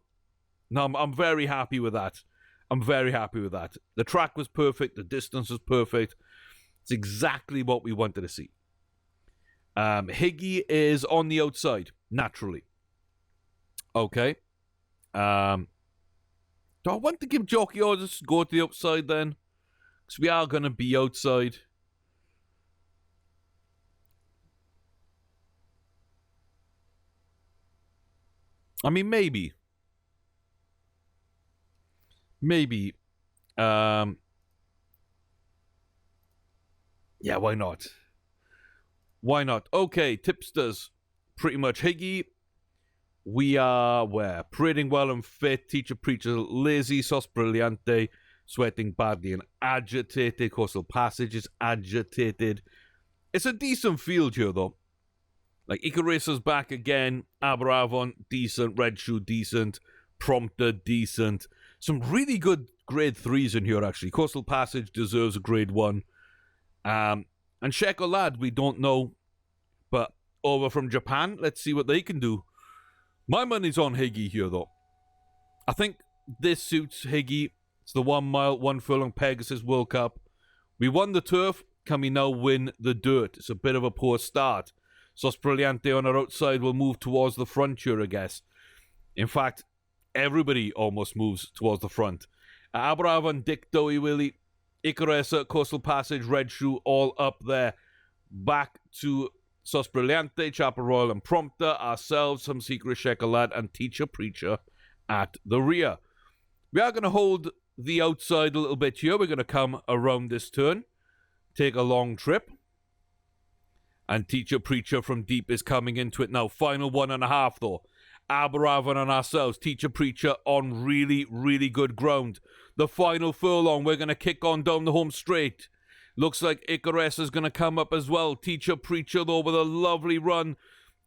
S1: No, I'm very happy with that. I'm very happy with that. The track was perfect. The distance was perfect. It's exactly what we wanted to see. Higgy is on the outside, naturally. Okay. Do I want to give jockey orders to go to the outside then? Because we are going to be outside. I mean, maybe. Maybe. Yeah, why not? Why not? Okay, tipsters. Pretty much Higgy. We are where? Parading well and fit. Teacher Preacher lazy. Sos Brillante. Sweating badly and agitated. Coastal Passage is agitated. It's a decent field here, though. Like, Icaracer's back again. Aberavon, decent. Red Shoe, decent. Prompter, decent. Some really good grade 3s in here, actually. Coastal Passage deserves a grade 1. And MacLeod, we don't know. But over from Japan, let's see what they can do. My money's on Higgy here, though. I think this suits Higgy. It's the 1 mile, 1 furlong Pegasus World Cup. We won the turf. Can we now win the dirt? It's a bit of a poor start. Sos Brillante on our outside will move towards the front here, I guess. In fact, everybody almost moves towards the front. Aberavon, Dick Dowie Willie, Icaracer, Coastal Passage, Red Shoe, all up there. Back to Sos Brillante, Chapel Royal and Prompter, ourselves, Some Secret MacLeod, and Teacher Preacher at the rear. We are going to hold the outside a little bit here. We're going to come around this turn, take a long trip. And Teacher Preacher from deep is coming into it now. Final 1.5 though. Aberavon and ourselves. Teacher Preacher on really, really good ground. The final furlong. We're going to kick on down the home straight. Looks like Icarus is going to come up as well. Teacher Preacher though with a lovely run.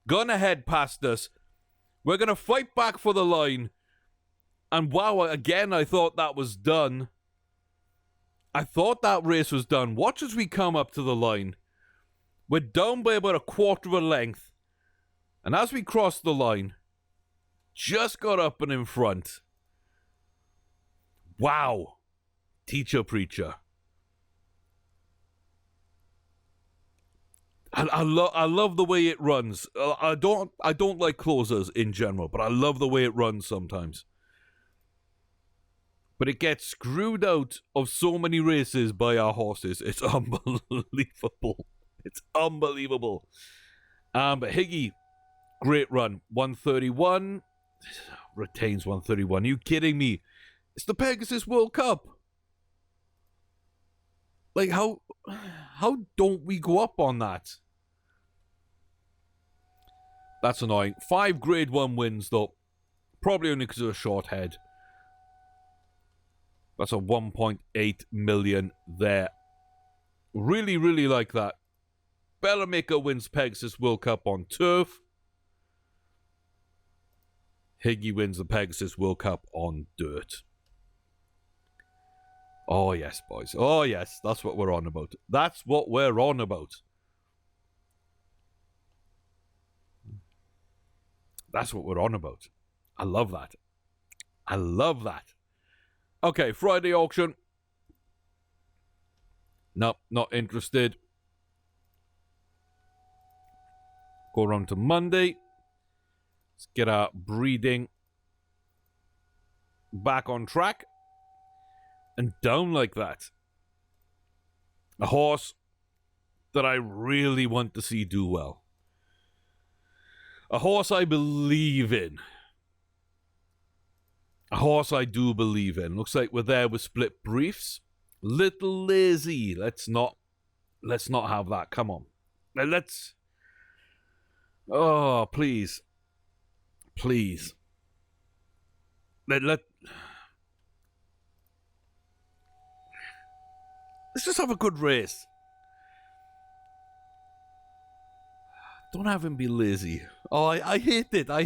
S1: Gonna head past us. We're going to fight back for the line. And wow, again, I thought that was done. I thought that race was done. Watch as we come up to the line. We're down by about 1/4 of a length. And as we cross the line, just got up and in front. Wow. Teacher Preacher. I love the way it runs. I don't like closers in general, but I love the way it runs sometimes. But it gets screwed out of so many races by our horses. It's unbelievable. It's unbelievable. But Higgy, great run. 131. Retains 131. Are you kidding me? It's the Pegasus World Cup. Like, how don't we go up on that? That's annoying. 5 grade 1 wins, though. Probably only because of a short head. That's a 1.8 million there. Really, really like that. Bellamaker wins Pegasus World Cup on turf. Higgy wins the Pegasus World Cup on dirt. Oh, yes, boys. Oh, yes. That's what we're on about. That's what we're on about. That's what we're on about. I love that. I love that. Okay, Friday auction. Nope, not interested. Go around to Monday. Let's get our breeding back on track. And down like that. A horse that I really want to see do well. A horse I believe in. A horse I do believe in. Looks like we're there with split briefs. Little lazy. Let's not have that. Come on. Let's. Oh, please. Please. Let's just have a good race. Don't have him be lazy. Oh, I hate it. I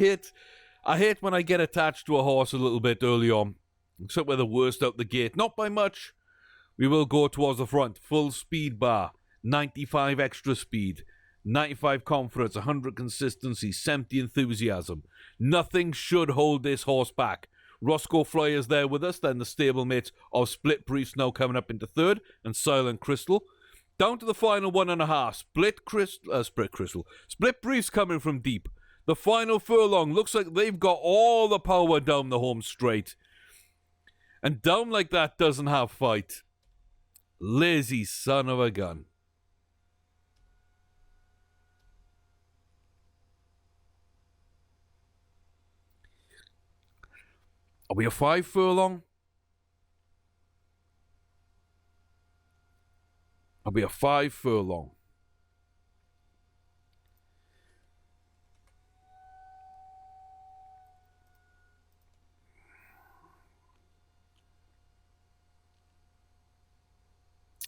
S1: hate when I get attached to a horse a little bit early on. Except we're the worst out the gate. Not by much. We will go towards the front. Full speed bar. 95 extra speed. 95 confidence. 100 consistency. 70 enthusiasm. Nothing should hold this horse back. Roscoe Fly is there with us. Then the stablemates of Split Briefs now coming up into third. And Silent Crystal. Down to the final 1.5. Split Briefs coming from deep. The final furlong looks like they've got all the power down the home straight. And down like that doesn't have fight. Lazy son of a gun. Are we a 5 furlong? Are we a 5 furlong?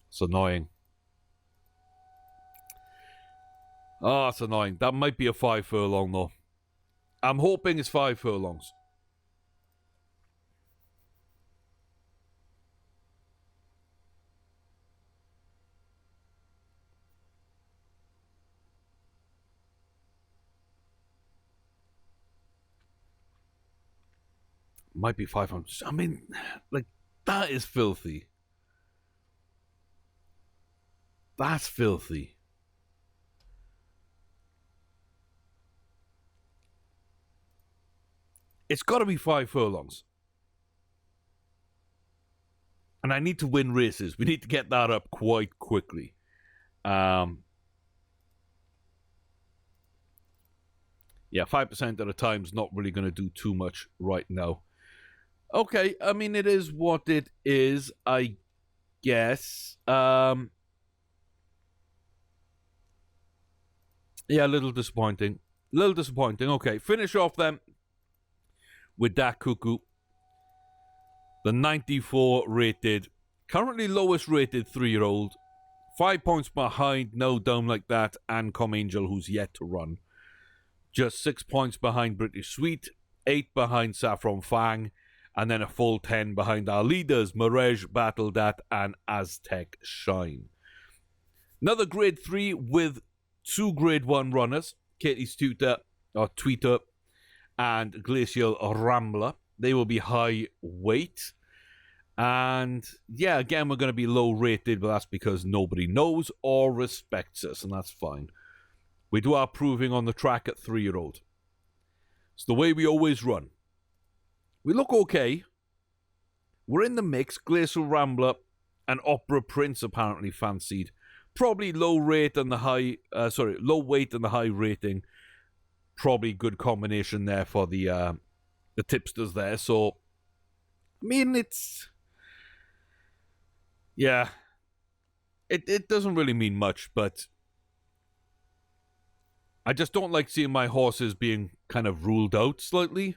S1: It's annoying. Oh, it's annoying. That might be a 5 furlong, though. I'm hoping it's 5 furlongs. Might be 500. I mean, like, that is filthy. That's filthy. It's got to be 5 furlongs. And I need to win races. We need to get that up quite quickly. Yeah, 5% at a time is not really going to do too much right now. Okay, I mean, it is what it is, I guess. Yeah, a little disappointing. Okay, finish off then with that Cuckoo. The 94 rated, currently lowest rated 3-year-old. 5 points behind No Dome Like That and Com Angel, who's yet to run. Just 6 points behind British Sweet, 8 behind Saffron Fang, and then a full 10 behind our leaders, Marej, Battle Dat, and Aztec Shine. Another grade 3 with 2 grade 1 runners, Katie's Tweeter, and Glacial Rambler. They will be high weight. And yeah, again, we're going to be low rated, but that's because nobody knows or respects us, and that's fine. We do our proving on the track at 3-year-old. It's the way we always run. We look okay. We're in the mix. Glacial Rambler and Opera Prince apparently fancied. Probably low weight and the high rating. Probably good combination there for the tipsters there. So, I mean, it's... Yeah. It doesn't really mean much, but... I just don't like seeing my horses being kind of ruled out slightly.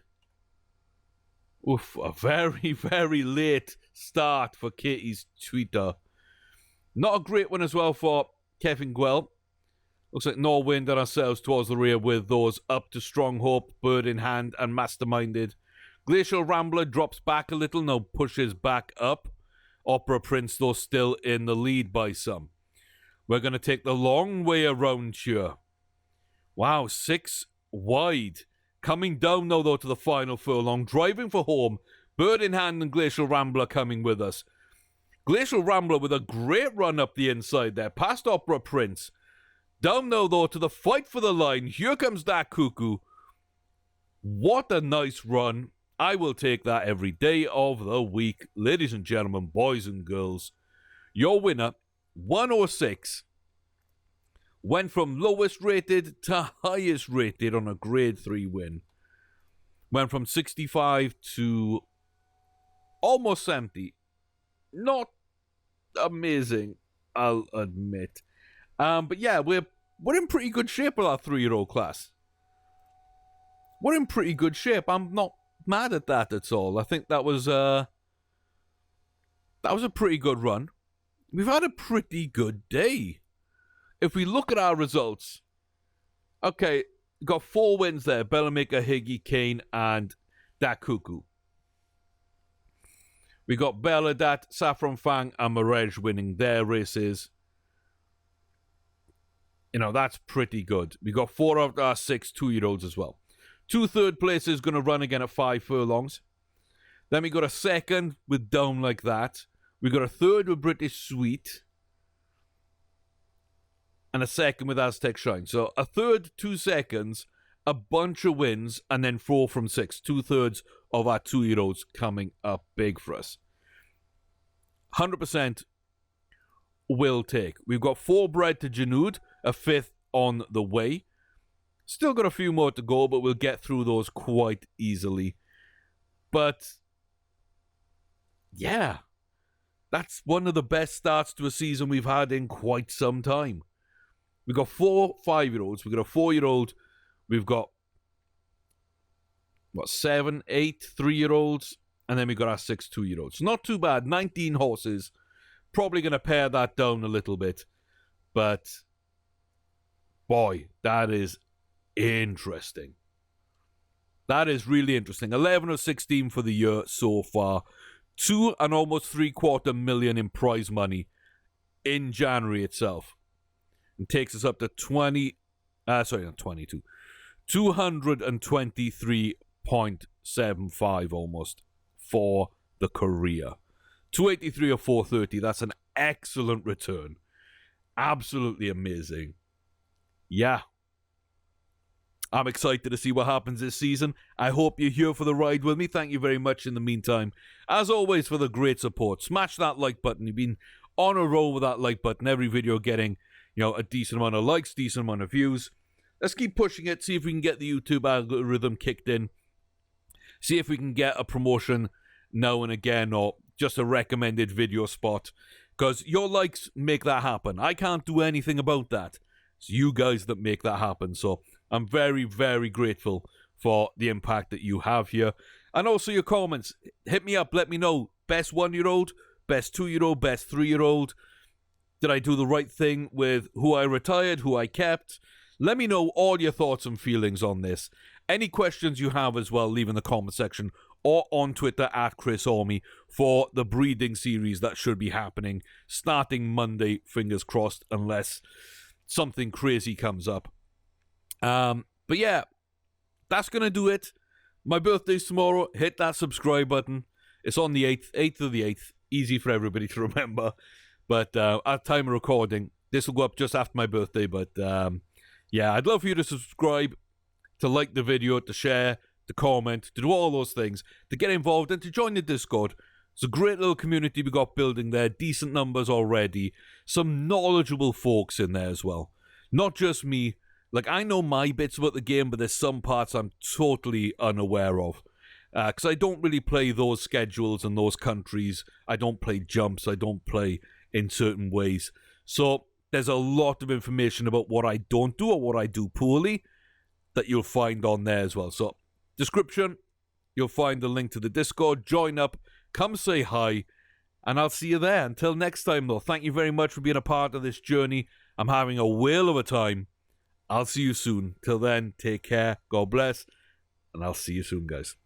S1: Oof, a very, very late start for Katie's Tweeter. Not a great one as well for Kevin Guel. Looks like Norwind and ourselves towards the rear with those Up to Strong Hope, Bird in Hand, and Masterminded. Glacial Rambler drops back a little, now pushes back up. Opera Prince, though, still in the lead by some. We're going to take the long way around here. Wow, 6 wide. Coming down now, though, to the final furlong. Driving for home. Bird in Hand and Glacial Rambler coming with us. Glacial Rambler with a great run up the inside there, past Opera Prince. Down now, though, to the fight for the line. Here comes that Cuckoo. What a nice run. I will take that every day of the week. Ladies and gentlemen, boys and girls, your winner, 106, went from lowest rated to highest rated on a grade 3 win. Went from 65 to almost 70. Not amazing, I'll admit. But yeah, we're in pretty good shape with our 3-year-old class. We're in pretty good shape. I'm not mad at that at all. I think that was a pretty good run. We've had a pretty good day. If we look at our results, okay, got 4 wins there. Bellamaker, Higgy, Kane, and that Cuckoo. We got Belladat, Saffron Fang, and Marej winning their races. You know, that's pretty good. We got 4 of our 6 2-year-olds as well. 2 third places going to run again at 5 furlongs. Then we got a second with Down Like That. We got a third with British Sweet. And a second with Aztec Shine. So a third, 2 seconds, a bunch of wins, and then 4 from 6. 2/3 of our 2-year-olds coming up big for us. 100% will take. We've got 4 bred to Janud, a 5th on the way. Still got a few more to go, but we'll get through those quite easily. But yeah, that's one of the best starts to a season we've had in quite some time. We've got 4 5-year-olds. We've got a 4-year-old. We've got, 7, 8 3-year-olds. And then we've got our 6 2-year-olds. Not too bad. 19 horses. Probably going to pare that down a little bit. But, boy, that is interesting. That is really interesting. 11 of 16 for the year so far. 2 and almost $750,000 million in prize money in January itself. And takes us up to 223.75 almost for the career. 283 or 430. That's an excellent return. Absolutely amazing. Yeah. I'm excited to see what happens this season. I hope you're here for the ride with me. Thank you very much in the meantime. As always, for the great support. Smash that like button. You've been on a roll with that like button. Every video getting, a decent amount of likes, decent amount of views. Let's keep pushing it. See if we can get the YouTube algorithm kicked in. See if we can get a promotion now and again, or just a recommended video spot. Because your likes make that happen. I can't do anything about that. It's you guys that make that happen. So I'm very, very grateful for the impact that you have here. And also your comments. Hit me up. Let me know. Best 1-year-old, best 2-year-old, best 3-year-old. Did I do the right thing with who I retired, who I kept? Let me know all your thoughts and feelings on this. Any questions you have as well, leave in the comment section or on Twitter at Chris Orme for the breeding series that should be happening starting Monday, fingers crossed, unless something crazy comes up. But yeah, that's going to do it. My birthday's tomorrow. Hit that subscribe button. It's on the 8th of the 8th. Easy for everybody to remember. But at time of recording, this will go up just after my birthday. But yeah, I'd love for you to subscribe, to like the video, to share, to comment, to do all those things, to get involved and to join the Discord. It's a great little community we got building there. Decent numbers already. Some knowledgeable folks in there as well. Not just me. Like, I know my bits about the game, but there's some parts I'm totally unaware of. Because I don't really play those schedules and those countries. I don't play jumps. I don't play in certain ways. So there's a lot of information about what I don't do or what I do poorly that you'll find on there as well. So description, you'll find the link to the Discord. Join up, come say hi, and I'll see you there. Until next time, though, thank you very much for being a part of this journey. I'm having a whale of a time. I'll see you soon. Till then, take care, God bless, and I'll see you soon, guys.